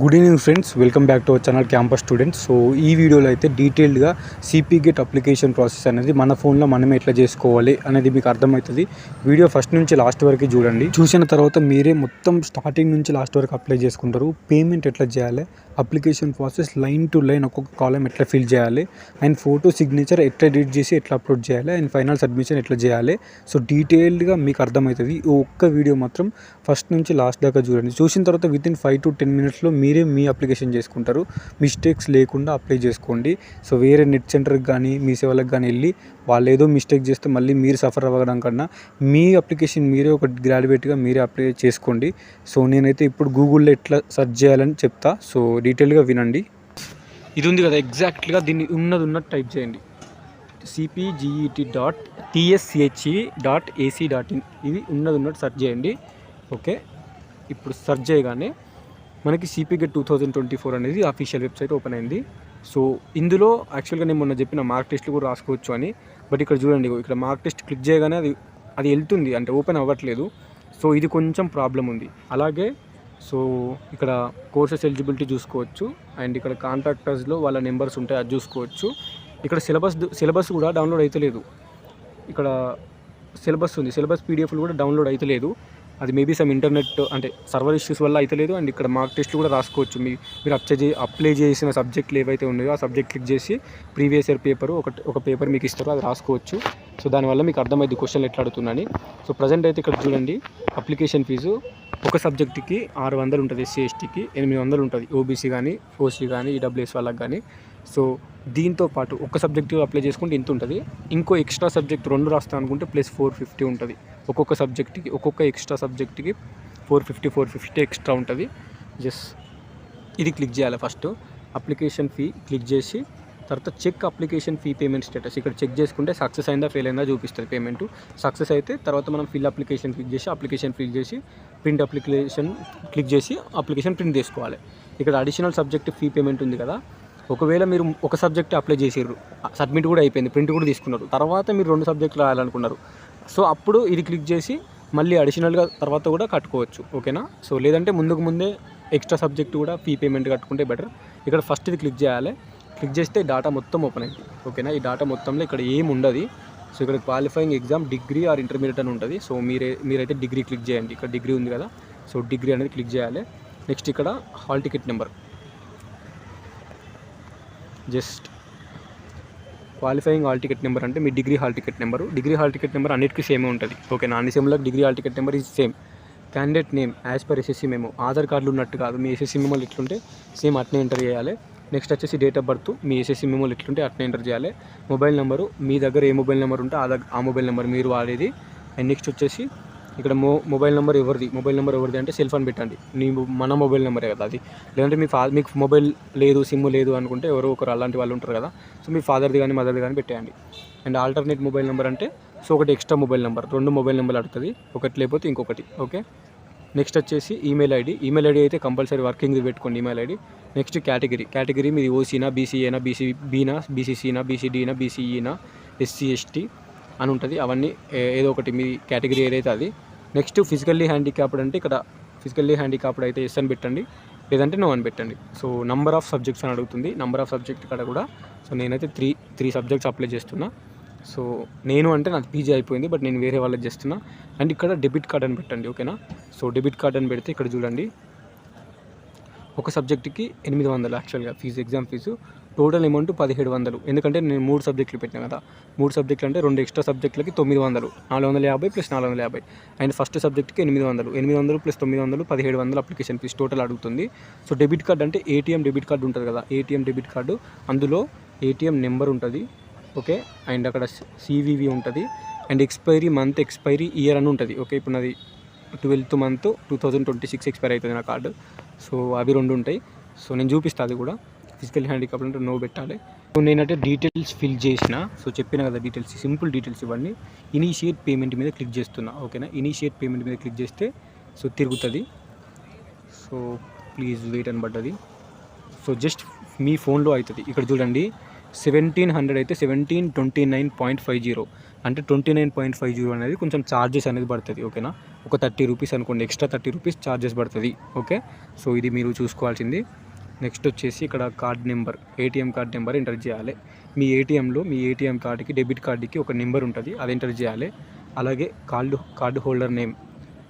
Good evening friends, welcome back to our channel campus students. So ఈ వీడియోలో అయితే డీటెయిల్డ్గా సిపి గేట్ అప్లికేషన్ ప్రాసెస్ అనేది మన ఫోన్లో మనమే ఎట్లా చేసుకోవాలి అనేది మీకు అర్థమవుతుంది. వీడియో ఫస్ట్ నుంచి లాస్ట్ వరకు చూడండి. చూసిన తర్వాత మీరే మొత్తం స్టార్టింగ్ నుంచి లాస్ట్ వరకు అప్లై చేసుకుంటారు. పేమెంట్ ఎట్లా చేయాలి, application process line to line ఒక్కొక్క కాలం ఎట్లా ఫిల్ చేయాలి, అండ్ ఫోటో సిగ్నేచర్ ఎట్లా ఎడిట్ చేసి ఎట్లా అప్లోడ్ చేయాలి, అండ్ ఫైనల్ సబ్మిషన్ ఎట్లా చేయాలి. సో డీటెయిల్డ్గా మీకు అర్థమవుతుంది. ఈ ఒక్క వీడియో మాత్రం ఫస్ట్ నుంచి లాస్ట్ దాకా చూడండి. చూసిన తర్వాత వితిన్ 5 to 10 minutesలో మీరే మీ అప్లికేషన్ చేసుకుంటారు. మిస్టేక్స్ లేకుండా అప్లై చేసుకోండి. సో వేరే నెట్ సెంటర్కి కానీ మీ సేవలకు కానీ వెళ్ళి వాళ్ళు ఏదో మిస్టేక్ చేస్తే మళ్ళీ మీరు సఫర్ అవ్వడం కన్నా మీ అప్లికేషన్ మీరే ఒక గ్రాడ్యుయేట్గా మీరే అప్లై చేసుకోండి. సో నేనైతే ఇప్పుడు గూగుల్లో ఎట్లా సెర్చ్ చేయాలని చెప్తా. సో డీటెయిల్గా వినండి. ఇది ఉంది కదా, ఎగ్జాక్ట్గా దీన్ని ఉన్నట్టు టైప్ చేయండి. cpget.tsze.ac.in ఇది ఉన్నట్టు సెర్చ్ చేయండి. ఓకే, ఇప్పుడు సెర్చ్ చేయగానే మనకి సిపి గేట్ 2024 అనేది అఫీషియల్ వెబ్సైట్ ఓపెన్ అయింది. సో ఇందులో యాక్చువల్గా నేను మొన్న చెప్పిన మార్క్ టెస్ట్లు కూడా రాసుకోవచ్చు అని, బట్ ఇక్కడ చూడండి, ఇక్కడ మార్క్ టెస్ట్ క్లిక్ చేయగానే అది వెళ్తుంది, అంటే ఓపెన్ అవ్వట్లేదు. సో ఇది కొంచెం ప్రాబ్లం ఉంది. అలాగే సో ఇక్కడ కోర్సెస్ ఎలిజిబిలిటీ చూసుకోవచ్చు, అండ్ ఇక్కడ కాంట్రాక్టర్స్లో వాళ్ళ నెంబర్స్ ఉంటాయి, అది చూసుకోవచ్చు. ఇక్కడ సిలబస్ కూడా డౌన్లోడ్ అవుతలేదు. ఇక్కడ సిలబస్ ఉంది, సిలబస్ పీడిఎఫ్లు కూడా డౌన్లోడ్ అవుతలేదు. అది మేబీ సమ్ ఇంటర్నెట్ అంటే సర్వర్ ఇష్యూస్ వల్ల అవుతలేదు. అండ్ ఇక్కడ మార్క్ టెస్ట్లు కూడా రాసుకోవచ్చు. మీరు అప్లై చేసిన సబ్జెక్టులు ఏవైతే ఉన్నాయో ఆ సబ్జెక్ట్ క్లిక్ చేసి ప్రీవియస్ ఇయర్ పేపరు ఒక పేపర్ మీకు ఇస్తారో అది రాసుకోవచ్చు. సో దానివల్ల మీకు అర్థమైంది క్వశ్చన్లు ఎట్లా అడుగుతున్నాను. సో ప్రజెంట్ అయితే ఇక్కడ చూడండి, అప్లికేషన్ ఫీజు ఒక సబ్జెక్టుకి 600 ఉంటుంది, ఎస్సీ ఎస్టీకి 800 ఉంటుంది, ఓబీసీ కానీ ఓసీ కానీ ఈడబ్ల్యూఎస్ వాళ్ళకి కానీ. సో దీంతో పాటు ఒక సబ్జెక్టు అప్లై చేసుకుంటే ఇంత ఉంటుంది. ఇంకో ఎక్స్ట్రా సబ్జెక్ట్ 2 రాస్తా అనుకుంటే ప్లస్ 450 ఉంటుంది. ఒక్కొక్క సబ్జెక్ట్కి ఒక్కొక్క ఎక్స్ట్రా సబ్జెక్ట్కి 450 ఎక్స్ట్రా ఉంటుంది. జస్ట్ ఇది క్లిక్ చేయాలి. ఫస్ట్ అప్లికేషన్ ఫీ క్లిక్ చేసి తర్వాత check application fee payment status ఇక్కడ చెక్ చేసుకుంటే సక్సెస్ అయిందా ఫెయిల్ అయిందా చూపిస్తుంది. పేమెంట్ సక్సెస్ అయితే తర్వాత మనం ఫిల్ అప్లికేషన్ క్లిక్ చేసి అప్లికేషన్ ఫిల్ చేసి ప్రింట్ అప్లికేషన్ క్లిక్ చేసి అప్లికేషన్ ప్రింట్ చేసుకోవాలి. ఇక్కడ అడిషనల్ సబ్జెక్ట్ ఫీ పేమెంట్ ఉంది కదా, ఒకవేళ మీరు ఒక సబ్జెక్ట్ అప్లై చేసిర్రు, సబ్మిట్ కూడా అయిపోయింది, ప్రింట్ కూడా తీసుకున్నారు, తర్వాత మీరు 2 సబ్జెక్టులు రాయాలనుకున్నారు, సో అప్పుడు ఇది క్లిక్ చేసి మళ్ళీ అడిషనల్గా తర్వాత కూడా కట్టుకోవచ్చు. ఓకేనా. సో లేదంటే ముందే ఎక్స్ట్రా సబ్జెక్ట్ కూడా ఫీ పేమెంట్ కట్టుకుంటే బెటర్. ఇక్కడ ఫస్ట్ ఇది క్లిక్ చేయాలి. క్లిక్ చేస్తే డాటా మొత్తం ఓపెన్ అయింది. ఓకేనా. ఈ డాటా మొత్తంలో ఇక్కడ ఏం ఉండదు. సో ఇక్కడ qualifying exam degree or intermediate అని ఉంటుంది. సో మీరైతే డిగ్రీ క్లిక్ చేయండి. ఇక్కడ డిగ్రీ ఉంది కదా, సో డిగ్రీ అనేది క్లిక్ చేయాలి. నెక్స్ట్ ఇక్కడ hall ticket number, just qualifying hall ticket number అంటే మీ డిగ్రీ హాల్ టికెట్ నెంబర్ అన్నిటికీ సేమే ఉంటుంది. ఓకేనా. అన్ని సేమ్లకు degree hall ticket number is same. Candidate name as per SSC memo, Aadhaar కార్డులు ఉన్నట్టు కాదు, మీ ఎస్ఎస్సీ మెమోలు ఎట్లుంటే సేమ్ అట్నే ఎంటర్ చేయాలి. నెక్స్ట్ వచ్చేసి డేట్ ఆఫ్ బర్త్ మీ ఎస్ఎస్సీ మెమోలు ఎట్లుంటే అట్నే ఎంటర్ చేయాలి. మొబైల్ నెంబరు మీ దగ్గర ఏ మొబైల్ నెంబర్ ఉంటే ఆ మొబైల్ నెంబర్ మీరు వాడేది. అండ్ నెక్స్ట్ వచ్చేసి ఇక్కడ మొబైల్ నెంబర్ ఎవరిది అంటే సెల్ ఫోన్ పెట్టండి. మన మొబైల్ నెంబరే కదా అది. లేదంటే మీకు మొబైల్ లేదు, సిమ్ లేదు అనుకుంటే ఎవరో ఒకరు అలాంటి వాళ్ళు ఉంటారు కదా, సో మీ ఫాదర్ది కానీ మదర్ది కానీ పెట్టేయండి. అండ్ ఆల్టర్నేట్ మొబైల్ నెంబర్ అంటే సో ఒకటి ఎక్స్ట్రా మొబైల్ నెంబర్, 2 మొబైల్ నెంబర్లు అడుగుతుంది, ఒకటి లేకపోతే ఇంకొకటి. ఓకే. నెక్స్ట్ వచ్చేసి ఈమెయిల్ ఐడి అయితే కంపల్సరీ వర్కింగ్ది పెట్టుకోండి ఈమెయిల్ ఐడి. నెక్స్ట్ కేటగిరీ మీది ఓసీనా, బీసీఏనా, బీసీబీనా, బీసీసీనా, బీసీడీనా, బీసీఈనా, ఎస్సీ ఎస్టీ అని ఉంటుంది. అవన్నీ ఏదో ఒకటి మీ కేటగిరీ ఏదైతే అది. నెక్స్ట్ ఫిజికల్లీ హ్యాండిక్యాప్డ్ అంటే ఇక్కడ ఫిజికల్లీ హ్యాండిక్యాప్డ్ అయితే ఎస్ అని పెట్టండి, లేదంటే నో అని పెట్టండి. సో నంబర్ ఆఫ్ సబ్జెక్ట్స్ అని అడుగుతుంది. నంబర్ ఆఫ్ సబ్జెక్ట్ ఇక్కడ కూడా సో నేనైతే త్రీ సబ్జెక్ట్స్ అప్లై చేస్తున్నా. సో నేను అంటే నాకు పీజీ అయిపోయింది, బట్ నేను వేరే వాళ్ళకి చేస్తున్నా. అండ్ ఇక్కడ డెబిట్ కార్డ్ అని పెట్టండి. ఓకేనా. సో డెబిట్ కార్డ్ అని పెడితే ఇక్కడ చూడండి, ఒక సబ్జెక్ట్కి 800 యాక్చువల్గా ఎగ్జామ్ ఫీజు. Total amount 1700. ఎందుకంటే నేను 3 సబ్జెక్టులు పెట్టాను కదా, 3 సబ్జెక్టులు అంటే 2 ఎక్స్ట్రా సబ్జెక్టులకి 900, 450 ప్లస్ 450. అండ్ ఫస్ట్ సబ్జెక్ట్కి 800 ప్లస్ 900 1700 అప్లికేషన్ ఫీజు టోటల్ అడుగుతుంది. సో డెబిట్ కార్డ్ అంటే ఏటీఎం డెబిట్ కార్డు ఉంటుంది కదా, ఏటీఎం డెబిట్ కార్డు, అందులో ఏటీఎం నెంబర్ ఉంటుంది. ఓకే. అండ్ అక్కడ సివివి ఉంటుంది. And expiry month, expiry year అని ఉంటుంది. ఓకే. ఇప్పుడు నాది 12th month 2026 ఎక్స్పైర్ అవుతుంది నా కార్డు. సో అవి 2 ఉంటాయి. సో నేను చూపిస్తాను అది కూడా. ఫిజికల్ హ్యాండిక్యాప్డ్ అంటే నో పెట్టాలి. సో నేనంటే డీటెయిల్స్ ఫిల్ చేసిన, సో చెప్పిన కదా డీటెయిల్స్, సింపుల్ డీటెయిల్స్ ఇవన్నీ. ఇనిషియేట్ పేమెంట్ మీద క్లిక్ చేస్తున్నా. ఓకేనా. ఇనిషియేట్ పేమెంట్ మీద క్లిక్ చేస్తే సో తిరుగుతుంది. సో ప్లీజ్ వెయిట్ అని పడ్డది. సో జస్ట్ మీ ఫోన్లో అవుతుంది. ఇక్కడ చూడండి, 1700 అయితే 1729.50 అంటే 29.50 అనేది కొంచెం ఛార్జెస్ అనేది పడుతుంది. ఓకేనా. ఒక 30 రూపీస్ అనుకోండి, ఎక్స్ట్రా 30 రూపీస్ ఛార్జెస్ పడుతుంది. ఓకే, సో ఇది మీరు చూసుకోవాల్సింది. నెక్స్ట్ వచ్చేసి ఇక్కడ card number, ATM card number enter చేయాలి. మీ ఏటీఎం కార్డుకి, డెబిట్ కార్డుకి ఒక నెంబర్ ఉంటుంది, అది ఎంటర్ చేయాలి. అలాగే కార్డు హోల్డర్ నేమ్,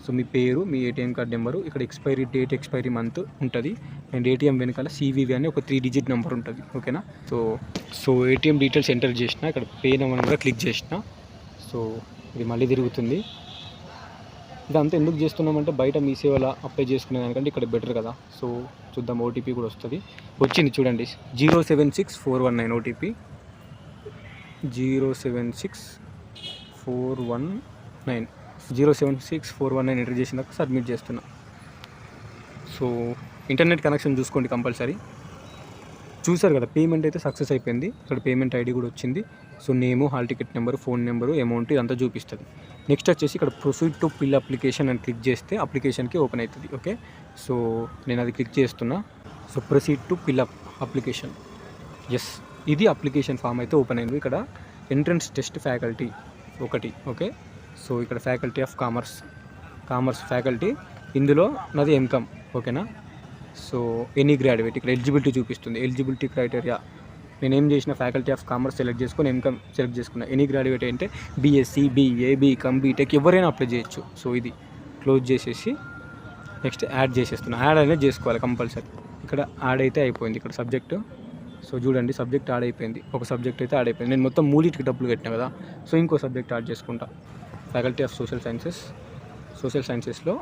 సో మీ పేరు, మీ ఏటీఎం కార్డ్ నెంబరు, ఇక్కడ ఎక్స్పైరీ డేట్, ఎక్స్పైరీ మంత్ ఉంటుంది. అండ్ ఏటీఎం వెనకాల CVV అని ఒక 3 డిజిట్ నెంబర్ ఉంటుంది. ఓకేనా, సో ఏటీఎం డీటెయిల్స్ ఎంటర్ చేసిన, ఇక్కడ పే నెంబర్ కూడా క్లిక్ చేసిన. సో ఇది మళ్ళీ తిరుగుతుంది. ఇదంతా ఎందుకు చేస్తున్నామంటే బయట మీ సేవలో అప్లై చేసుకునే దానికంటే ఇక్కడ బెటర్ కదా. సో చూద్దాం, ఓటీపీ కూడా వస్తుంది. వచ్చింది చూడండి, 076419 ఓటీపీ, 076419 ఎంటర్ చేసినాక సబ్మిట్ చేస్తున్నా. సో ఇంటర్నెట్ కనెక్షన్ చూసుకోండి కంపల్సరీ. చూసారు కదా, పేమెంట్ అయితే సక్సెస్ అయిపోయింది. ఇక్కడ పేమెంట్ ఐడి కూడా వచ్చింది. So name, hall ticket number, phone number, amount ఇదంతా చూపిస్తుంది. నెక్స్ట్ వచ్చేసి ఇక్కడ ప్రొసీడ్ టు ఫిల్ అప్లికేషన్ అని క్లిక్ చేస్తే అప్లికేషన్కి ఓపెన్ అవుతుంది. ఓకే, సో నేను అది క్లిక్ చేస్తున్నా. So proceed to fill application, yes, ఇది అప్లికేషన్ ఫామ్ అయితే ఓపెన్ అయింది. ఇక్కడ ఎంట్రన్స్ టెస్ట్ ఫ్యాకల్టీ ఒకటి. ఓకే, సో ఇక్కడ ఫ్యాకల్టీ ఆఫ్ కామర్స్ ఫ్యాకల్టీ, ఇందులో నాది ఎంకామ్. ఓకేనా, సో ఎనీ గ్రాడ్యుయేట్, ఇక్కడ ఎలిజిబిలిటీ చూపిస్తుంది. ఎలిజిబిలిటీ క్రైటీరియా నేను ఏం చేసిన, ఫ్యాకల్టీ ఆఫ్ కామర్స్ సెలెక్ట్ చేసుకొని ఎంకామ్ సెలెక్ట్ చేసుకున్నా. ఎనీ గ్రాడ్యుయేట్ అంటే BSc, BA, BCom, బీటెక్ ఎవరైనా అప్లై చేయొచ్చు. సో ఇది క్లోజ్ చేసేసి నెక్స్ట్ యాడ్ చేసేస్తున్నా. యాడ్ అనేది చేసుకోవాలి కంపల్సరీ. ఇక్కడ యాడ్ అయితే అయిపోయింది. ఇక్కడ సబ్జెక్టు, సో చూడండి సబ్జెక్ట్ యాడ్ అయిపోయింది. ఒక సబ్జెక్ట్ అయితే యాడ్ అయిపోయింది. నేను మొత్తం 3 డబ్బులు కట్టినా కదా, సో ఇంకో సబ్జెక్ట్ యాడ్ చేసుకుంటా. ఫ్యాకల్టీ ఆఫ్ సోషల్ సైన్సెస్లో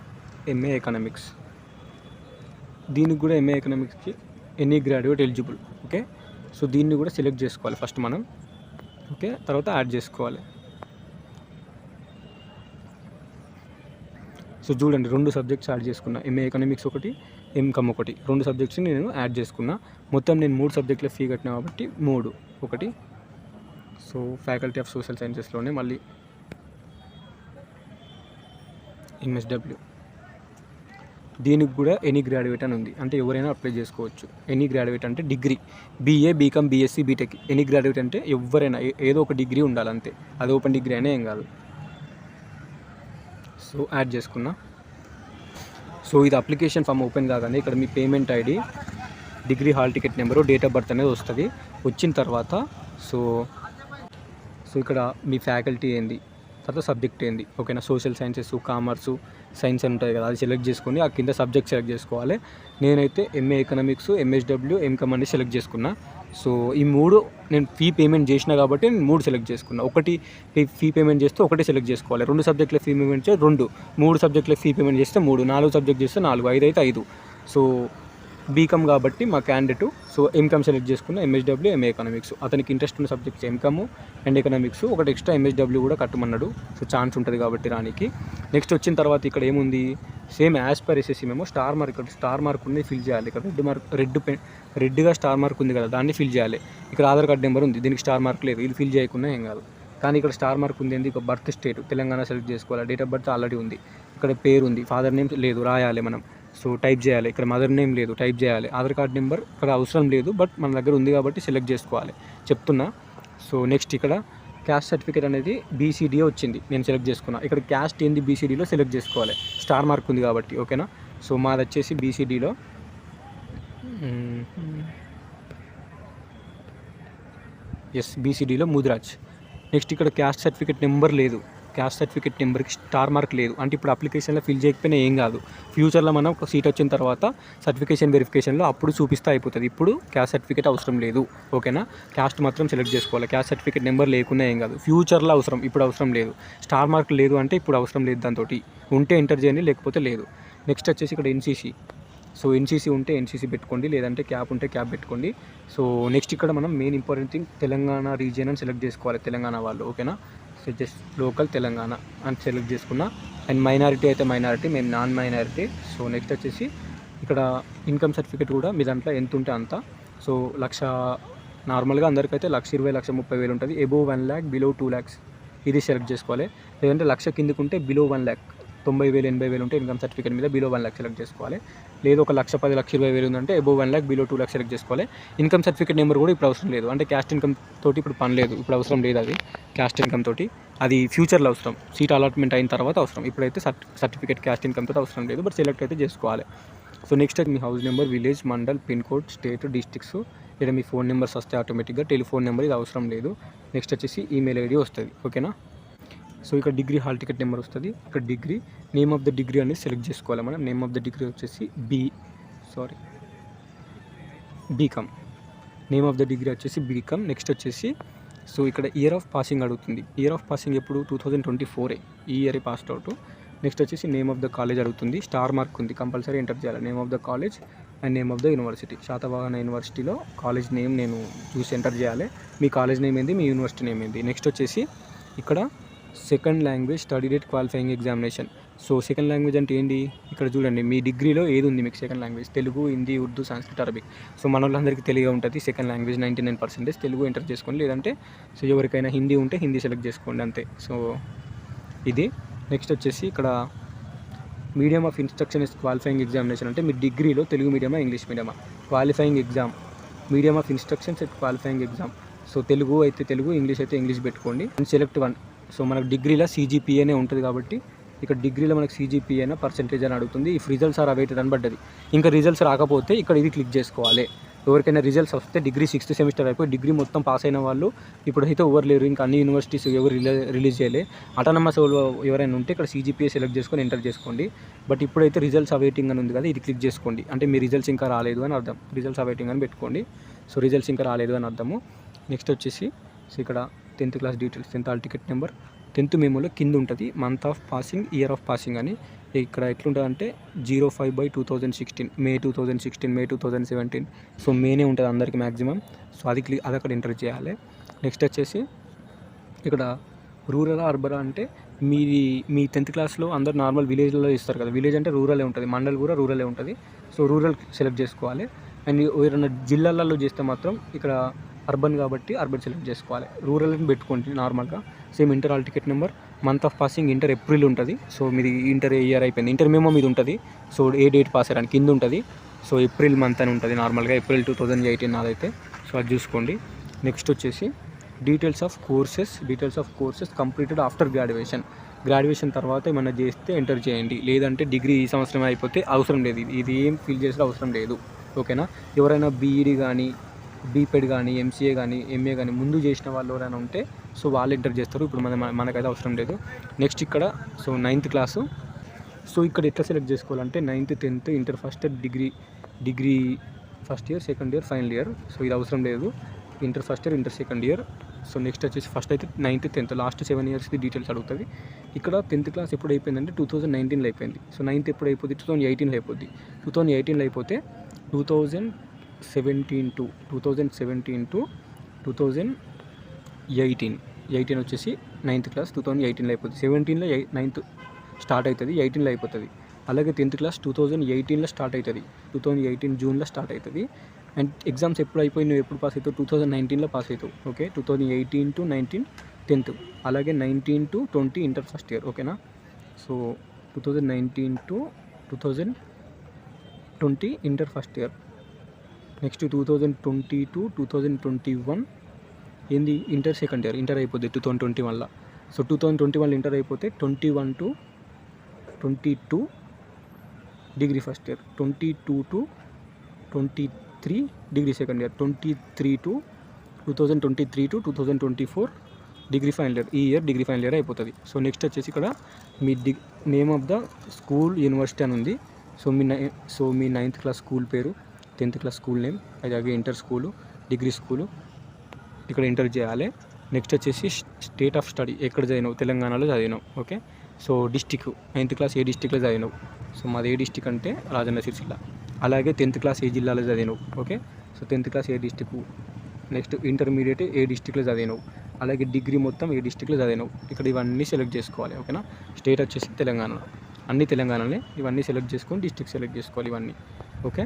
MA ఎకనామిక్స్, దీనికి కూడా MA ఎకనామిక్స్కి any graduate eligible. Okay, so దీన్ని కూడా సెలెక్ట్ చేసుకోవాలి ఫస్ట్ మనం. ఓకే, తర్వాత యాడ్ చేసుకోవాలి. సో చూడండి 2 సబ్జెక్ట్స్ యాడ్ చేసుకున్నా, MA ఎకనామిక్స్ ఒకటి, ఎంకామ్ ఒకటి, 2 సబ్జెక్ట్స్ని నేను యాడ్ చేసుకున్నా. మొత్తం నేను 3 సబ్జెక్టుల ఫీ కట్టినా కాబట్టి 3 ఒకటి. సో ఫ్యాకల్టీ ఆఫ్ సోషల్ సైన్సెస్లోనే మళ్ళీ MSW, దీనికి కూడా ఎనీ గ్రాడ్యుయేట్ అని ఉంది, అంటే ఎవరైనా అప్లై చేసుకోవచ్చు. ఎనీ గ్రాడ్యుయేట్ అంటే degree, BA, BCom, BSc, BTech. Any graduate అంటే ఎవరైనా ఏదో ఒక డిగ్రీ ఉండాలి అంతే, అది ఓపెన్ డిగ్రీ అయినా ఏం కాదు. సో యాడ్ చేసుకున్నా. సో ఇది అప్లికేషన్ ఫామ్ ఓపెన్ కాగానే ఇక్కడ మీ payment ID, degree hall ticket number, date of birth అనేది వస్తుంది. వచ్చిన తర్వాత సో ఇక్కడ మీ ఫ్యాకల్టీ ఏంది, తర్వాత సబ్జెక్ట్ ఏంది. ఓకేనా, సోషల్ సైన్సెస్, కామర్సు, సైన్స్ అని ఉంటుంది కదా, అది సెలెక్ట్ చేసుకొని ఆ కింద సబ్జెక్ట్ సెలెక్ట్ చేసుకోవాలి. నేనైతే MA ఎకనామిక్స్, MSW, ఎంకామ్ అని సెలెక్ట్ చేసుకున్నా. సో ఈ 3 నేను ఫీ పేమెంట్ చేసినా కాబట్టి నేను 3 సెలెక్ట్ చేసుకున్నా. ఒకటి ఫీ పేమెంట్ చేస్తే ఒకటి సెలెక్ట్ చేసుకోవాలి. 2 సబ్జెక్టుల ఫీ పేమెంట్ చేస్తే 2, 3 సబ్జెక్టుల ఫీ పేమెంట్ చేస్తే 3, 4 సబ్జెక్ట్ చేస్తే 4, 5 అయితే 5. సో బీకామ్ కాబట్టి మా క్యాండిడేట్, సో ఎంకామ్ సెలెక్ట్ చేసుకున్న, MSW, MA ఎకనామిక్స్. అతనికి ఇంట్రెస్ట్ ఉన్న సబ్జెక్ట్స్ ఎంకామ్ అండ్ ఎకనామిక్స్, ఒకటి ఎక్స్ట్రా MSW కూడా కట్టమన్నాడు. సో ఛాన్స్ ఉంటుంది కాబట్టి రానికి. నెక్స్ట్ వచ్చిన తర్వాత ఇక్కడ ఏముంది, సేమ్ యాజ్ పర్ SSC మేము స్టార్ మార్క్ ఉంది, ఫిల్ చేయాలి. ఇక్కడ రెడ్గా స్టార్ మార్క్ ఉంది కదా, దాన్ని ఫిల్ చేయాలి. ఇక్కడ ఆధార్ కార్డ్ నెంబర్ ఉంది, దీనికి స్టార్ మార్క్ లేదు, ఇది ఫిల్ చేయకుండా ఏం కాదు. కానీ ఇక్కడ స్టార్ మార్క్ ఉంది ఏంది, ఒక బర్త్ స్టేట్ తెలంగాణ సెలెక్ట్ చేసుకోవాలి. డేట్ ఆఫ్ బర్త్ ఆల్రెడీ ఉంది. ఇక్కడ పేరు ఉంది, ఫాదర్ నేమ్ లేదు, రాయాలి మనం. సో టైప్ చేయాలి. ఇక్కడ మదర్ నేమ్ లేదు, టైప్ చేయాలి. ఆధార్ కార్డ్ నెంబర్ ఇక్కడ అవసరం లేదు, బట్ మన దగ్గర ఉంది కాబట్టి సెలెక్ట్ చేసుకోవాలి, చెప్తున్నా. సో నెక్స్ట్ ఇక్కడ క్యాస్ట్ సర్టిఫికేట్ అనేది BCD వచ్చింది, నేను సెలెక్ట్ చేసుకున్నా. ఇక్కడ క్యాస్ట్ ఏంది BCDలో సెలెక్ట్ చేసుకోవాలి, స్టార్ మార్క్ ఉంది కాబట్టి. ఓకేనా, సో మాది వచ్చేసి BCDలో BCDలో ముదిరాజ్. నెక్స్ట్ ఇక్కడ క్యాస్ట్ సర్టిఫికేట్ నెంబర్ లేదు, క్యాస్ట్ సర్టిఫికేట్ నెంబర్కి స్టార్ మార్క్ లేదు. అంటే ఇప్పుడు అప్లికేషన్లో ఫిల్ చేయకపోయినా ఏం కాదు, ఫ్యూచర్లో మనం ఒక సీట్ వచ్చిన తర్వాత సర్టిఫికేషన్ వెరిఫికేషన్లో అప్పుడు చూపిస్తే అయిపోతుంది. ఇప్పుడు క్యాస్ట్ సర్టిఫికేట్ అవసరం లేదు. ఓకేనా, క్యాస్ట్ మాత్రం సెలెక్ట్ చేసుకోవాలి. క్యాస్ట్ సర్టిఫికేట్ నెంబర్ లేకున్నా ఏం కాదు, ఫ్యూచర్లో అవసరం, ఇప్పుడు అవసరం లేదు. స్టార్ మార్క్ లేదు అంటే ఇప్పుడు అవసరం లేదు, దాంతో ఉంటే ఎంటర్ చేయండి, లేకపోతే లేదు. నెక్స్ట్ వచ్చేసి ఇక్కడ NCC. సో NCC ఉంటే NCC పెట్టుకోండి, లేదంటే క్యాప్ ఉంటే క్యాప్ పెట్టుకోండి. సో నెక్స్ట్ ఇక్కడ మనం main important thing Telangana region అని సెలెక్ట్ చేసుకోవాలి, తెలంగాణ వాళ్ళు. ఓకేనా, సో జస్ట్ లోకల్ తెలంగాణ అని సెలెక్ట్ చేసుకున్నా. అండ్ మైనారిటీ అయితే మైనారిటీ, మేము నాన్ మైనారిటీ. సో నెక్స్ట్ వచ్చేసి ఇక్కడ ఇన్కమ్ సర్టిఫికేట్ కూడా మీ దాంట్లో ఎంత ఉంటే అంత. సో 1,00,000 నార్మల్గా అందరికైతే 1,20,000, 1,30,000 ఉంటుంది. అబోవ్ 1 lakh, బిలో 2 lakhs ఇది సెలెక్ట్ చేసుకోవాలి. లేదంటే 1,00,000 కిందకు ఉంటే బిలో 1 lakh 90,000 80,000 ఉంటే ఇన్కమ్ సర్టిఫికేట్ మీద బిలో 1 lakh సెలెక్ట్ చేసుకోవాలి. లేదు ఒక 1,10,000 1,20,000 ఉందంటే above 1 lakh below 2 lakh select చేసుకోవాలి. ఇన్కమ్ సర్టిఫికేట్ నెంబర్ కూడా ఇప్పుడు అవసరం లేదు. అంటే క్యాస్ట్ ఇన్కమ్ తోటి ఇప్పుడు పని లేదు, ఇప్పుడు అవసరం లేదు. అది క్యాస్ట్ ఇన్కమ్ తోటి అది ఫ్యూచర్లో అవసరం, సీట్ అలాట్మెంట్ అయిన తర్వాత అవసరం. ఇప్పుడైతే సర్టిఫికేట్ క్యాస్ట్ ఇన్కమ్ తోటి అవసరం లేదు, బట్ సెలెక్ట్ అయితే చేసుకోవాలి. సో నెక్స్ట్ మీ house number, village, mandal, pin code, state, districts, లేదా మీ ఫోన్ నెంబర్స్ వస్తే ఆటోమేటిక్గా. టెలిఫోన్ నెంబర్ ఇది అవసరం లేదు. నెక్స్ట్ వచ్చేసి ఈమెయిల్ ఐడి వస్తుంది. ఓకేనా. సో ఇక్కడ డిగ్రీ హాల్ టికెట్ నెంబర్ వస్తుంది. ఇక్కడ degree name of the degree అనేది సెలెక్ట్ చేసుకోవాలి మనం. నేమ్ ఆఫ్ ద డిగ్రీ వచ్చేసి BCom. Name of the degree వచ్చేసి బీకామ్. నెక్స్ట్ వచ్చేసి సో ఇక్కడ ఇయర్ ఆఫ్ పాసింగ్ అడుగుతుంది. ఇయర్ ఆఫ్ పాసింగ్ ఎప్పుడు 2024 ఈ ఇయర్ పాస్డ్ అవుట్. నెక్స్ట్ వచ్చేసి నేమ్ ఆఫ్ ద కాలేజ్ అడుగుతుంది. స్టార్ మార్క్ ఉంది, కంపల్సరీ ఎంటర్ చేయాలి. Name of the college and name of the university. Satavahana యూనివర్సిటీలో కాలేజ్ నేమ్ నేను చూసి ఎంటర్ చేయాలి. మీ కాలేజ్ నేమ్ ఏంది, మీ యూనివర్సిటీ నేమ్ ఏంది. నెక్స్ట్ వచ్చేసి ఇక్కడ second language study date qualifying examination. So second language అంటే ఏంటి, ఇక్కడ చూడండి మీ డిగ్రీలో ఏది ఉంది మీకు second language. Telugu, Hindi, Urdu, Sanskrit, Arabic. So మన వాళ్ళందరికీ తెలుగు ఉంటుంది సెకండ్ లాంగ్వేజ్. 99% తెలుగు ఎంటర్ చేసుకోండి. లేదంటే సో ఎవరికైనా హిందీ ఉంటే హిందీ సెలెక్ట్ చేసుకోండి అంతే. సో ఇది. నెక్స్ట్ వచ్చేసి ఇక్కడ medium of instruction is qualifying examination. అంటే మీ డిగ్రీలో తెలుగు మీడియమా, ఇంగ్లీష్ మీడియమా. Qualifying exam, medium of instructions it qualifying exam. So Telugu అయితే తెలుగు, ఇంగ్లీష్ అయితే ఇంగ్లీష్ పెట్టుకోండి. సెలెక్ట్ 1. సో మనకు డిగ్రీలో CGPAనే ఉంటుంది కాబట్టి ఇక్కడ డిగ్రీలో మనకు CGPA పర్సెంటేజ్ అని అడుగుతుంది. ఇఫ్ రిజల్ట్స్ ఆర్ అవైటెడ్ అని పడ్డది. ఇంకా రిజల్ట్స్ రాకపోతే ఇక్కడ ఇది క్లిక్ చేసుకోవాలి. ఎవరికైనా రిజల్ట్స్ వస్తే డిగ్రీ 6th సెమిస్టర్ అయిపోయి డిగ్రీ మొత్తం పాస్ అయిన వాళ్ళు ఇప్పుడైతే ఎవరు లేరు. ఇంకా అన్ని యూనివర్సిటీస్ ఎవరు రిలీజ్ చేయలే. అటానమస్ ఎవరైనా ఉంటే ఇక్కడ CGPA సెలెక్ట్ చేసుకొని ఎంటర్ చేసుకోండి. బట్ ఇప్పుడైతే రిజల్ట్స్ అవైటింగ్ అని ఉంది కదా, ఇది క్లిక్ చేసుకోండి. అంటే మీ రిజల్ట్స్ ఇంకా రాలేదు అని అర్థం. రిజల్ట్స్ అవైటింగ్ అని పెట్టుకోండి. సో రిజల్ట్స్ ఇంకా రాలేదు అని అర్థము. నెక్స్ట్ వచ్చేసి సో ఇక్కడ 10th class details, 10th hall ticket number. 10th మెమోలో కింద ఉంటుంది month of passing, year of passing అని. ఇక్కడ ఎట్లుంటుంది అంటే 05/2016, మే 2016, మే 2017. సో మేనే ఉంటుంది అందరికీ మ్యాక్సిమం. సో అది అక్కడ ఎంటర్ చేయాలి. నెక్స్ట్ వచ్చేసి ఇక్కడ రూరల్ అర్బన్ అంటే మీ 10th క్లాస్లో అందరు నార్మల్ విలేజ్లలో ఇస్తారు కదా, విలేజ్ అంటే రూరలే ఉంటుంది, మండల్ కూడా రూరలే ఉంటుంది. సో రూరల్ సెలెక్ట్ చేసుకోవాలి. అండ్ ఏదైనా జిల్లాలలో చేస్తే మాత్రం ఇక్కడ అర్బన్ కాబట్టి అర్బన్ సెలెక్ట్ చేసుకోవాలి. రూరల్ని పెట్టుకోండి నార్మల్గా. Same inter hall ticket number, month of passing inter April ఉంటుంది. సో మీది ఇంటర్ ఇయర్ అయిపోయింది, ఇంటర్ మేమో మీది ఉంటుంది. సో ఏ డేట్ పాస్ అయ్యారని కింద ఉంటుంది. సో ఏప్రిల్ మంత్ అని ఉంటుంది నార్మల్గా, ఏప్రిల్ 2018 అదైతే. సో అది చూసుకోండి. నెక్స్ట్ వచ్చేసి details of courses completed after graduation తర్వాత ఏమైనా చేస్తే ఎంటర్ చేయండి. లేదంటే డిగ్రీ ఈ సంవత్సరం అయిపోతే అవసరం లేదు, ఇది ఏం ఫిల్ చేసిన అవసరం లేదు. ఓకేనా. ఎవరైనా బీఈడి కానీ, బీపెడ్ కానీ, MCA కానీ, MA కానీ ముందు చేసిన వాళ్ళు ఎవరైనా ఉంటే సో వాళ్ళు ఎంటర్ చేస్తారు. ఇప్పుడు మనకైతే అవసరం లేదు. నెక్స్ట్ ఇక్కడ సో 9th క్లాసు. సో ఇక్కడ ఎట్లా సెలెక్ట్ చేసుకోవాలంటే 9th 10th inter first year, degree first year, second year, final year. So ఇది అవసరం లేదు. Inter first year, inter second year. So next వచ్చేసి ఫస్ట్ అయితే 9th 10th లాస్ట్ 7 yearsది డీటెయిల్స్ అడుగుతుంది. ఇక్కడ 10th క్లాస్ ఎప్పుడు అయిపోయిందంటే 2019లో అయిపోయింది. సో 9th ఎప్పుడు అయిపోద్ది, 2018లో అయిపోద్ది. 2018లో అయిపోతే 2017 to 2018 వచ్చేసి 9th క్లాస్ 2018లో అయిపోతుంది. 17లో 9th స్టార్ట్ అవుతుంది, 18లో అయిపోతుంది. అలాగే 10th క్లాస్ 2018లో స్టార్ట్ అవుతుంది, 2018 జూన్లో స్టార్ట్ అవుతుంది. అండ్ ఎగ్జామ్స్ ఎప్పుడు అయిపోయి నువ్వు ఎప్పుడు పాస్ అవుతావు, 2019లో పాస్ అవుతావు. ఓకే. 2018 to 19 10th, అలాగే 19 to 20 ఇంటర్ ఫస్ట్ ఇయర్. ఓకేనా. So 2019 to 2020 inter first year. Next 2020 to 2021 ఏంది ఇంటర్ సెకండ్ ఇయర్. ఇంటర్ అయిపోద్ది 2021లో. సో 2021 ఇంటర్ అయిపోతే 21 to 22 degree first year, 22 to 23 degree second year, 2023 to 2024 degree final year. ఈ year degree final year అయిపోతుంది. So next వచ్చేసి ఇక్కడ మీ name of the school, university అని ఉంది. సో మీ 9th క్లాస్ స్కూల్ పేరు, 10th క్లాస్ స్కూల్ నేమ్, అలాగే ఇంటర్ స్కూలు, డిగ్రీ స్కూలు ఇక్కడ ఎంటర్ చేయాలి. నెక్స్ట్ వచ్చేసి స్టేట్ ఆఫ్ స్టడీ, ఎక్కడ చదివినావు, తెలంగాణలో చదివినావు. Okay. So district 9th class ఏ డిస్టిక్లో చదివినావు. సో మాది ఏ డిస్టిక్ అంటే రాజన్న సిరిసిల్ల. అలాగే 10th క్లాస్ ఏ జిల్లాలో చదివినావు. ఓకే. సో 10th క్లాస్ ఏ డిస్టిక్. నెక్స్ట్ ఇంటర్మీడియట్ ఏ డిస్టిక్లో చదివినావు. అలాగే డిగ్రీ మొత్తం ఏ డిస్టిక్లో చదివినావు. ఇక్కడ ఇవన్నీ సెలెక్ట్ చేసుకోవాలి. ఓకేనా. స్టేట్ వచ్చేసి తెలంగాణ, అన్ని తెలంగాణనే. ఇవన్నీ సెలెక్ట్ చేసుకొని డిస్టిక్ సెలెక్ట్ చేసుకోవాలి ఇవన్నీ. ఓకే.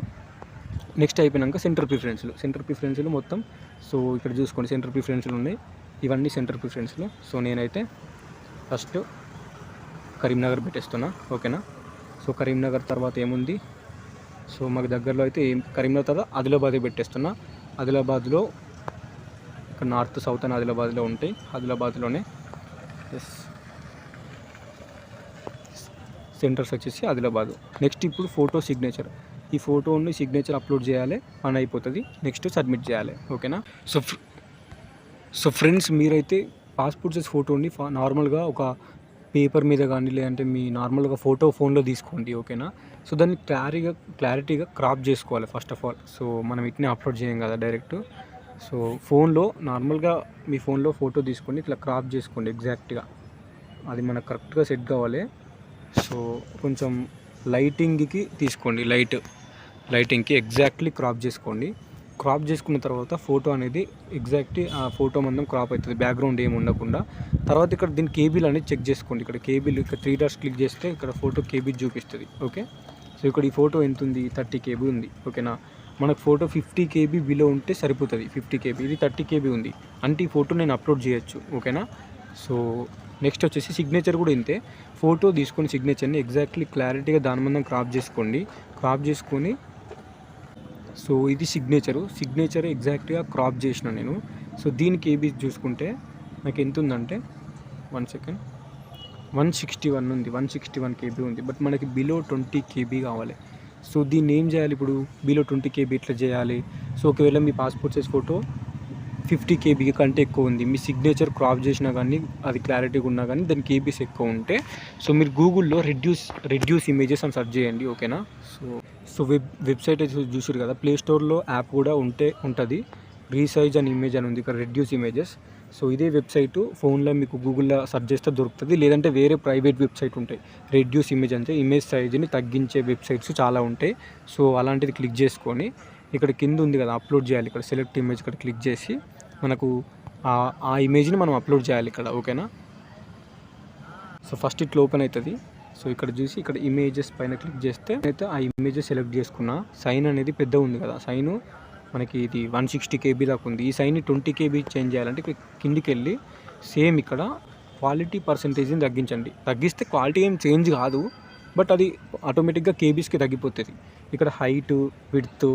నెక్స్ట్ అయిపోయినాక సెంటర్ ప్రిఫరెన్స్లు మొత్తం. సో ఇక్కడ చూసుకోండి సెంటర్ ప్రిఫరెన్స్లు ఉన్నాయి, ఇవన్నీ సెంటర్ ప్రిఫరెన్స్లు. సో నేనైతే ఫస్ట్ కరీంనగర్ పెట్టేస్తున్నా, ఓకేనా. సో కరీంనగర్ తర్వాత ఏముంది, సో మాకు దగ్గరలో అయితే కరీంనగర్ తర్వాత ఆదిలాబాద్ పెట్టేస్తున్నా. ఆదిలాబాద్లో ఇక్కడ నార్త్ సౌత్ అని ఆదిలాబాద్లో ఉంటాయి, ఆదిలాబాద్లోనే. ఎస్, సెంటర్స్ వచ్చేసి ఆదిలాబాద్. నెక్స్ట్ ఇప్పుడు ఫోటో సిగ్నేచర్, ఈ ఫోటోని సిగ్నేచర్ అప్లోడ్ చేయాలి, పని అయిపోతుంది. నెక్స్ట్ సబ్మిట్ చేయాలి, ఓకేనా. సో ఫ్రెండ్స్, మీరైతే పాస్పోర్ట్ సైజ్ ఫోటోని నార్మల్గా ఒక పేపర్ మీద కానీ లేదంటే మీ నార్మల్గా ఫోన్లో తీసుకోండి, ఓకేనా. సో దాన్ని క్లారిటీగా క్రాప్ చేసుకోవాలి ఫస్ట్ ఆఫ్ ఆల్. సో మనం ఇట్నే అప్లోడ్ చేయం కదా డైరెక్ట్. సో ఫోన్లో నార్మల్గా మీ ఫోన్లో ఫోటో తీసుకొని ఇట్లా క్రాప్ చేసుకోండి ఎగ్జాక్ట్గా, అది మనకు కరెక్ట్గా సెట్ కావాలి. సో కొంచెం లైటింగ్కి తీసుకోండి, లైటింగ్కి ఎగ్జాక్ట్లీ క్రాప్ చేసుకోండి. క్రాప్ చేసుకున్న తర్వాత ఫోటో అనేది ఎగ్జాక్ట్లీ ఆ ఫోటో మందం క్రాప్ అవుతుంది, బ్యాక్గ్రౌండ్ ఏమి ఉండకుండా. తర్వాత ఇక్కడ దీని కేబీలు అనేది చెక్ చేసుకోండి. ఇక్కడ కేబీలు, ఇక్కడ 3 డాట్స్ క్లిక్ చేస్తే ఇక్కడ ఫోటో కేబీ చూపిస్తుంది, ఓకే. సో ఇక్కడ ఈ ఫోటో ఎంత ఉంది, 30 KB ఉంది, ఓకేనా. మనకు ఫోటో 50 KB బిలో ఉంటే సరిపోతుంది, 50 KB, ఇది 30 KB ఉంది అంటే ఈ ఫోటో నేను అప్లోడ్ చేయొచ్చు, ఓకేనా. సో నెక్స్ట్ వచ్చేసి సిగ్నేచర్ కూడా ఇంతే. ఫోటో తీసుకొని సిగ్నేచర్ని ఎగ్జాక్ట్లీ క్లారిటీగా దాని మందం క్రాప్ చేసుకోండి. క్రాప్ చేసుకొని సో ఇది సిగ్నేచర్ ఎగ్జాక్ట్గా క్రాప్ చేసిన నేను. సో దీని కేబీ చూసుకుంటే నాకు ఎంత ఉందంటే 1 సెకండ్ 161 ఉంది, 161 KB ఉంది. బట్ మనకి బిలో 20 KB కావాలి. సో దీన్ని ఏం చేయాలి ఇప్పుడు, బిలో 20 KB ఇట్లా చేయాలి. సో ఒకవేళ మీ పాస్పోర్ట్ సైజ్ ఫోటో 50 KB కంటే ఎక్కువ ఉంది, మీ సిగ్నేచర్ క్రాప్ చేసినా కానీ అది క్లారిటీగా ఉన్నా కానీ దాని కేబీస్ ఎక్కువ ఉంటే సో మీరు గూగుల్లో రెడ్యూస్ ఇమేజెస్ అని సెర్చ్ చేయండి, ఓకేనా. సో వెబ్సైట్ అయితే చూసారు కదా, ప్లే స్టోర్లో యాప్ కూడా ఉంటుంది, రీసైజ్ అని ఇమేజ్ అని ఉంది, ఇక్కడ రెడ్యూస్ ఇమేజెస్. సో ఇదే వెబ్సైట్ ఫోన్లో మీకు గూగుల్లో సెర్చ్ చేస్తే దొరుకుతుంది, లేదంటే వేరే ప్రైవేట్ వెబ్సైట్ ఉంటాయి. రెడ్యూస్ ఇమేజ్ అంటే ఇమేజ్ సైజ్ని తగ్గించే వెబ్సైట్స్ చాలా ఉంటాయి. సో అలాంటిది క్లిక్ చేసుకొని ఇక్కడ కింద ఉంది కదా అప్లోడ్ చేయాలి, ఇక్కడ సెలెక్ట్ ఇమేజ్ ఇక్కడ క్లిక్ చేసి మనకు ఆ ఇమేజ్ని మనం అప్లోడ్ చేయాలి ఇక్కడ, ఓకేనా. సో ఫస్ట్ ఇట్లా ఓపెన్ అవుతుంది. సో ఇక్కడ చూసి ఇక్కడ ఇమేజెస్ పైన క్లిక్ చేస్తే అయితే ఆ ఇమేజెస్ సెలెక్ట్ చేసుకున్నా. సైన్ అనేది పెద్ద ఉంది కదా, సైను మనకి ఇది 160 KB దాకా ఉంది. ఈ సైన్ని 20 KB చేంజ్ చేయాలంటే ఇక్కడ కిందికి వెళ్ళి సేమ్ ఇక్కడ క్వాలిటీ పర్సంటేజ్ని తగ్గిస్తే క్వాలిటీ ఏం చేంజ్ కాదు, బట్ అది ఆటోమేటిక్గా కేబీస్కి తగ్గిపోతుంది. ఇక్కడ హైట్, విడ్త్,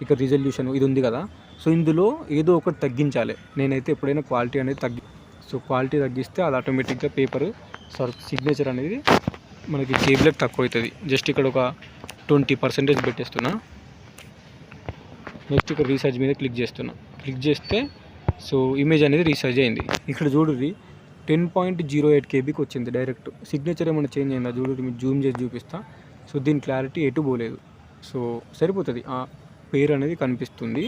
ఇక్కడ రిజల్యూషన్ ఇది ఉంది కదా. సో ఇందులో ఏదో ఒకటి తగ్గించాలి. నేనైతే ఎప్పుడైనా క్వాలిటీ అనేది సో క్వాలిటీ తగ్గిస్తే అది ఆటోమేటిక్గా పేపర్ సిగ్నేచర్ అనేది మనకి కేబీలకు తక్కువ అవుతుంది. జస్ట్ ఇక్కడ ఒక 20% పెట్టేస్తున్నా. నెక్స్ట్ ఇక్కడ రీసైజ్ మీద క్లిక్ చేస్తే సో ఇమేజ్ అనేది రీసైజ్ అయింది. ఇక్కడ చూడుర్రి 10.08 KBకి వచ్చింది డైరెక్ట్. సిగ్నేచర్ ఏమైనా చేంజ్ అయిందా చూడుర్రి, మీకు జూమ్ చేసి చూపిస్తా. సో దీని క్లారిటీ ఎటు పోలేదు, సో సరిపోతుంది, ఆ పేరు అనేది కనిపిస్తుంది.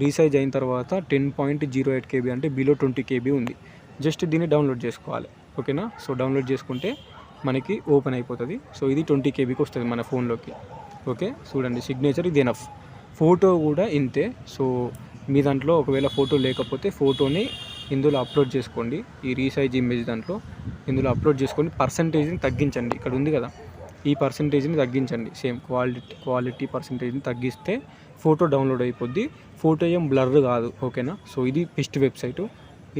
రీసైజ్ అయిన తర్వాత 10.08 KB అంటే బిలో 20 KB ఉంది. జస్ట్ దీన్ని డౌన్లోడ్ చేసుకోవాలి, ఓకేనా. సో డౌన్లోడ్ చేసుకుంటే మనకి ఓపెన్ అయిపోతుంది. సో ఇది 20 KBకి వస్తుంది మన ఫోన్లోకి, ఓకే. చూడండి సిగ్నేచర్ ఇది ఎనఫ్. ఫోటో కూడా ఇంతే. సో మీ దాంట్లో ఒకవేళ ఫోటో లేకపోతే ఫోటోని ఇందులో అప్లోడ్ చేసుకోండి, ఈ రీసైజ్ ఇమేజ్ దాంట్లో ఇందులో అప్లోడ్ చేసుకొని పర్సంటేజ్ని తగ్గించండి. ఇక్కడ ఉంది కదా, ఈ పర్సంటేజ్ని తగ్గించండి. సేమ్ క్వాలిటీ పర్సంటేజ్ని తగ్గిస్తే ఫోటో డౌన్లోడ్ అయిపోద్ది. ఫోటో ఏం బ్లర్ కాదు, ఓకేనా. సో ఇది బెస్ట్ వెబ్సైటు.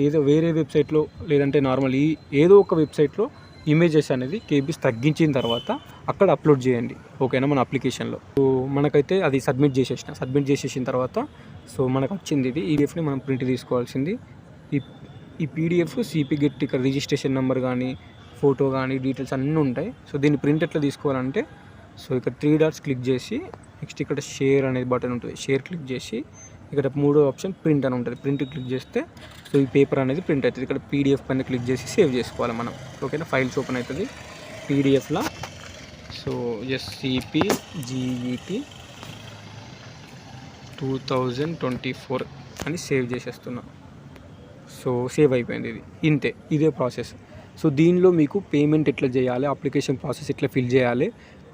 ఏదో వేరే వెబ్సైట్లో లేదంటే నార్మల్ ఏదో ఒక వెబ్సైట్లో ఇమేజెస్ అనేది కేబీస్ తగ్గించిన తర్వాత అక్కడ అప్లోడ్ చేయండి, ఓకేనా, మన అప్లికేషన్లో. సో మనకైతే అది సబ్మిట్ చేసేసిన తర్వాత సో మనకు వచ్చింది ఇది ఈడిఎఫ్ని మనం ప్రింట్ తీసుకోవాల్సింది. ఈ పీడిఎఫ్ సిపి గెట్ ఇక్కడ రిజిస్ట్రేషన్ నెంబర్ కానీ ఫోటో కానీ డీటెయిల్స్ అన్నీ ఉంటాయి. సో దీన్ని ప్రింట్ ఎట్లా తీసుకోవాలంటే సో ఇక్కడ 3 డాట్స్ క్లిక్ చేసి నెక్స్ట్ ఇక్కడ షేర్ అనేది బటన్ ఉంటుంది, షేర్ క్లిక్ చేసి ఇక్కడ 3వ ఆప్షన్ ప్రింట్ అని ఉంటుంది, ప్రింట్ క్లిక్ చేస్తే సో ఈ పేపర్ అనేది ప్రింట్ అవుతుంది. ఇక్కడ పీడిఎఫ్ పైన క్లిక్ చేసి సేవ్ చేసుకోవాలి మనం, ఓకేనా. ఫైల్స్ ఓపెన్ అవుతుంది పీడిఎఫ్లో. సో SCPGET 2024 అని సేవ్ చేసేస్తున్నా. సో సేవ్ అయిపోయింది. ఇది ఇదే ప్రాసెస్. సో దీనిలో మీకు పేమెంట్ ఎట్లా చేయాలి, అప్లికేషన్ ప్రాసెస్ ఎట్లా ఫిల్ చేయాలి,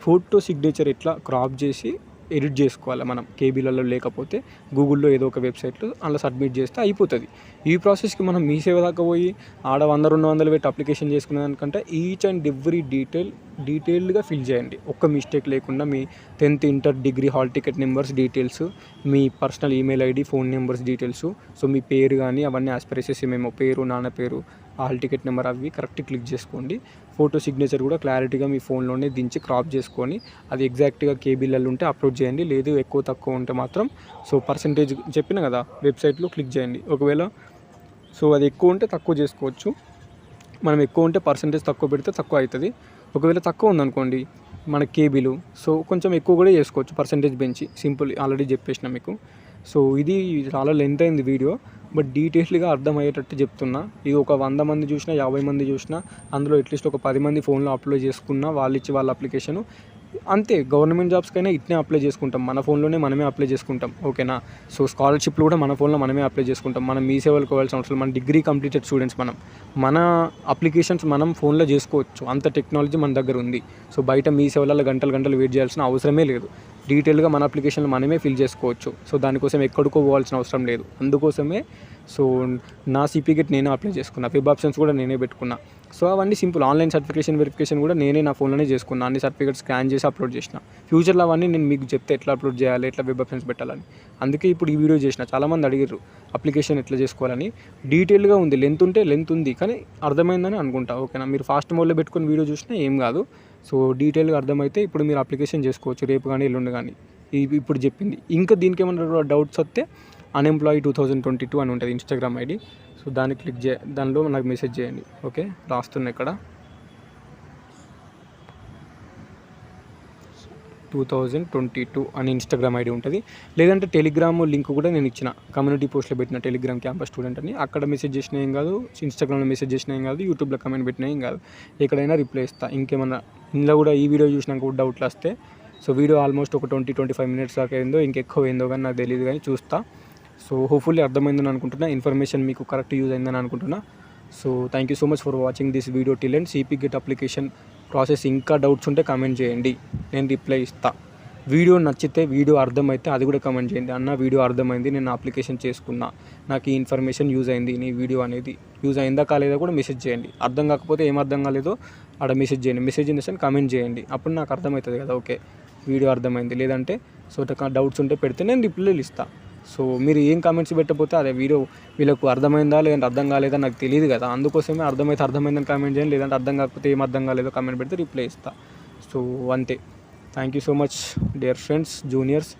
ఫోటో సిగ్నేచర్ ఎట్లా క్రాప్ చేసి ఎడిట్ చేసుకోవాలి మనం కేబీలలో లేకపోతే గూగుల్లో ఏదో ఒక వెబ్సైట్లో అలా సబ్మిట్ చేస్తే అయిపోతుంది. ఈ ప్రాసెస్కి మనం మీ సేవ దాకా పోయి ఆడ 100-200 పెట్టి అప్లికేషన్ చేసుకునే దానికంటే ఈచ్ అండ్ ఎవ్రీ డీటెయిల్డ్గా ఫిల్ చేయండి, ఒక్క మిస్టేక్ లేకుండా. మీ 10th inter degree hall ticket numbers details, మీ personal email ID, phone numbers details, so మీ పేరు కానీ అవన్నీ యాజ్ పర్ SSC మెమో, పేరు, నాన్న పేరు, హాల్ టికెట్ నెంబర్ అవి కరెక్ట్ క్లిక్ చేసుకోండి. ఫోటో సిగ్నేచర్ కూడా క్లారిటీగా మీ ఫోన్లోనే దించి క్రాప్ చేసుకొని అది ఎగ్జాక్ట్గా కేబీలలో ఉంటే అప్లోడ్ చేయండి. లేదు ఎక్కువ తక్కువ ఉంటే మాత్రం సో పర్సంటేజ్ చెప్పిన కదా వెబ్సైట్లో క్లిక్ చేయండి. ఒకవేళ సో అది ఎక్కువ ఉంటే తక్కువ చేసుకోవచ్చు. మనం ఎక్కువ ఉంటే పర్సంటేజ్ తక్కువ పెడితే తక్కువ అవుతుంది. ఒకవేళ తక్కువ ఉందనుకోండి మన కేబీలు సో కొంచెం ఎక్కువ కూడా చేసుకోవచ్చు పర్సంటేజ్ పెంచి. సింపుల్ ఆల్రెడీ చెప్పేసిన మీకు. సో ఇది చాలా లెంత్ అయింది వీడియో, బట్ డీటెయిల్గా అర్థమయ్యేటట్టు చెప్తున్నా. ఇది ఒక 100 మంది చూసినా 50 మంది చూసినా అందులో అట్లీస్ట్ ఒక 10 మంది ఫోన్లో అప్లై చేసుకున్నా వాళ్ళు ఇచ్చి వాళ్ళ అప్లికేషను అంతే. గవర్నమెంట్ జాబ్స్కైనా ఇట్నే అప్లై చేసుకుంటాం, మన ఫోన్లోనే మనమే అప్లై చేసుకుంటాం. ఓకేనా. సో స్కాలర్షిప్లు కూడా మన ఫోన్లో మనమే అప్లై చేసుకుంటాం. మనం మీ సేవలకు పోవాల్సిన అవసరం, మన డిగ్రీ కంప్లీటెడ్ స్టూడెంట్స్ మన అప్లికేషన్స్ మనం ఫోన్లో చేసుకోవచ్చు. అంత టెక్నాలజీ మన దగ్గర ఉంది. సో బయట మీ సేవలలో గంటలు వెయిట్ చేయాల్సిన అవసరమే లేదు. డీటెయిల్గా మన అప్లికేషన్లు మనమే ఫిల్ చేసుకోవచ్చు. సో దానికోసం ఎక్కడికో పోవాల్సిన అవసరం లేదు. అందుకోసమే సో నా సిపి గెట్ నేనే అప్లై చేసుకున్నా, వెబ్ ఆప్షన్స్ కూడా నేనే పెట్టుకున్నా. సో అవన్నీ సింపుల్. ఆన్లైన్ సర్టిఫికేషన్ వెరిఫికేషన్ కూడా నేనే నా ఫోన్లోనే చేసుకున్నా. అన్ని సర్టిఫికేట్స్ స్కాన్ చేసి అప్లోడ్ చేసిన. ఫ్యూచర్లో అవన్నీ నేను మీకు చెప్తే ఎట్లా అప్లోడ్ చేయాలి, ఎట్లా వెబ్ ఆప్షన్స్ పెట్టాలని. అందుకే ఇప్పుడు ఈ వీడియో చేసిన. చాలామంది అడిగారు అప్లికేషన్ ఎట్లా చేసుకోవాలని. డీటెయిల్గా ఉంది, లెంత్ ఉంది కానీ అర్థమైందని అనుకుంటా. ఓకేనా. మీరు ఫాస్ట్ మోడ్లో పెట్టుకుని వీడియో చూసినా ఏం కాదు. సో డీటెయిల్గా అర్థమైతే ఇప్పుడు మీరు అప్లికేషన్ చేసుకోవచ్చు, రేపు కానీ ఎల్లుండి కానీ. ఇప్పుడు చెప్పింది. ఇంకా దీనికి ఏమైనా డౌట్స్ వస్తే అన్ఎంప్లాయీ 2022 అని ఉంటుంది ఇన్స్టాగ్రామ్ ఐడి. సో దాన్ని క్లిక్ దానిలో నాకు మెసేజ్ చేయండి. ఓకే, రాస్తున్నా ఇక్కడ 2022 అని ఇన్స్టాగ్రామ్ ఐడి ఉంటుంది. లేదంటే టెలిగ్రామ్ లింక్ కూడా నేను ఇచ్చిన, కమ్యూనిటీ పోస్ట్లో పెట్టిన టెలిగ్రామ్ క్యాంపస్ స్టూడెంట్ అని. అక్కడ మెసేజ్ చేసినా ఏం కాదు, ఇన్స్టాగ్రామ్లో మెసేజ్ చేసినా ఏం కాదు, యూట్యూబ్లో కమెంట్ పెట్టినా ఏం కాదు. ఎక్కడైనా రిప్లై ఇస్తా. ఇంకేమన్నా ఇందులో కూడా ఈ వీడియో చూసినాక కూడా డౌట్లు వస్తే సో వీడియో ఆల్మోస్ట్ ఒక 20-25 మినిట్స్ దాకా అయిందో ఇంకెక్కువ అయిందో కానీ నాకు తెలియదు, కానీ చూస్తా. సో హోప్ఫుల్లీ అర్థమైందని అనుకుంటున్నా, ఇన్ఫర్మేషన్ మీకు కరెక్ట్ యూజ్ అయిందని అనుకుంటున్నా. So thank you so much for watching this video till and CP get application process ఇంకా డౌట్స్ ఉంటే కామెంట్ చేయండి, నేను రిప్లై ఇస్తా. వీడియో నచ్చితే, వీడియో అర్థమైతే అది కూడా కామెంట్ చేయండి. అన్న వీడియో అర్థమైంది, నేను అప్లికేషన్ చేసుకున్నా, నాకు ఈ ఇన్ఫర్మేషన్ యూజ్ అయింది, నీ వీడియో అనేది యూజ్ అయిందా కాలేదా కూడా మెసేజ్ చేయండి. అర్థం కాకపోతే ఏం అర్థం కాలేదో ఆడ మెసేజ్ చేయండి. Message in the sense comment చేయండి. అప్పుడు నాకు అర్థమవుతుంది కదా, ఓకే వీడియో అర్థమైంది. లేదంటే సో డౌట్స్ ఉంటే పెడితే నేను రిప్లైలు ఇస్తాను. సో మీరు ఏం కామెంట్స్ పెట్టకపోతే అదే వీడియో వీళ్ళకు అర్థమైందా లేదంటే అర్థం కాలేదా నాకు తెలియదు కదా. అందుకోసమే అర్థమైందని కామెంట్ చేయండి. లేదంటే అర్థం కాకపోతే ఏం అర్థం కాలేదో కామెంట్ పెడితే రిప్లై ఇస్తా. సో అంతే. Thank you so much dear friends, juniors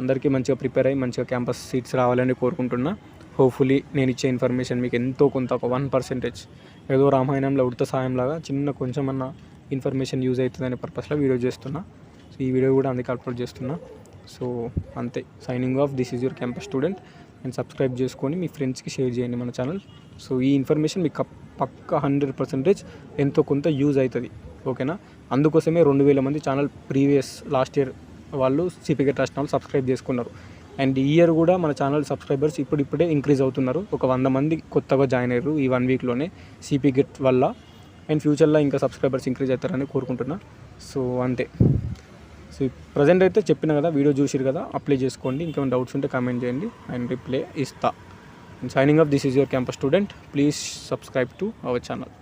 అందరికీ మంచిగా ప్రిపేర్ అయ్యి మంచిగా క్యాంపస్ సీట్స్ రావాలని కోరుకుంటున్నా. హోప్ఫుల్లీ నేను ఇచ్చే ఇన్ఫర్మేషన్ మీకు ఎంతో కొంత ఒక 1% ఏదో రామాయణంలో ఉడత సాయంలాగా చిన్న కొంచెం అన్న ఇన్ఫర్మేషన్ యూజ్ అవుతుందనే పర్పస్లో వీడియో చేస్తున్నా. సో ఈ వీడియో కూడా అందుకే అప్లోడ్ చేస్తున్నా. సో అంతే. Signing off. This is your campus student. And subscribe చేసుకొని మీ ఫ్రెండ్స్కి షేర్ చేయండి మన ఛానల్. సో ఈ ఇన్ఫర్మేషన్ మీకు పక్కా 100% ఎంతో కొంత యూజ్ అవుతుంది. ఓకేనా. అందుకోసమే 2000 మంది ఛానల్ ప్రీవియస్ లాస్ట్ ఇయర్ వాళ్ళు సిపి గెట్ రాసిన వాళ్ళు సబ్స్క్రైబ్ చేసుకున్నారు. అండ్ ఈ ఇయర్ కూడా మన ఛానల్ సబ్స్క్రైబర్స్ ఇప్పుడిప్పుడే ఇంక్రీజ్ అవుతున్నారు. ఒక 100 మంది కొత్తగా జాయిన్ అయ్యారు ఈ 1 వీక్లోనే సిపి గెట్ వల్ల. అండ్ ఫ్యూచర్లో ఇంకా సబ్స్క్రైబర్స్ ఇంక్రీజ్ అవుతారని కోరుకుంటున్నా. సో అంతే. సో ప్రజెంట్ అయితే చెప్పిన కదా, వీడియో చూసిరు కదా, అప్లై చేసుకోండి. ఇంకేమైనా డౌట్స్ ఉంటే కామెంట్ చేయండి అండ్ రిప్లై ఇస్తా. And signing off. This is your campus student. Please subscribe to our channel.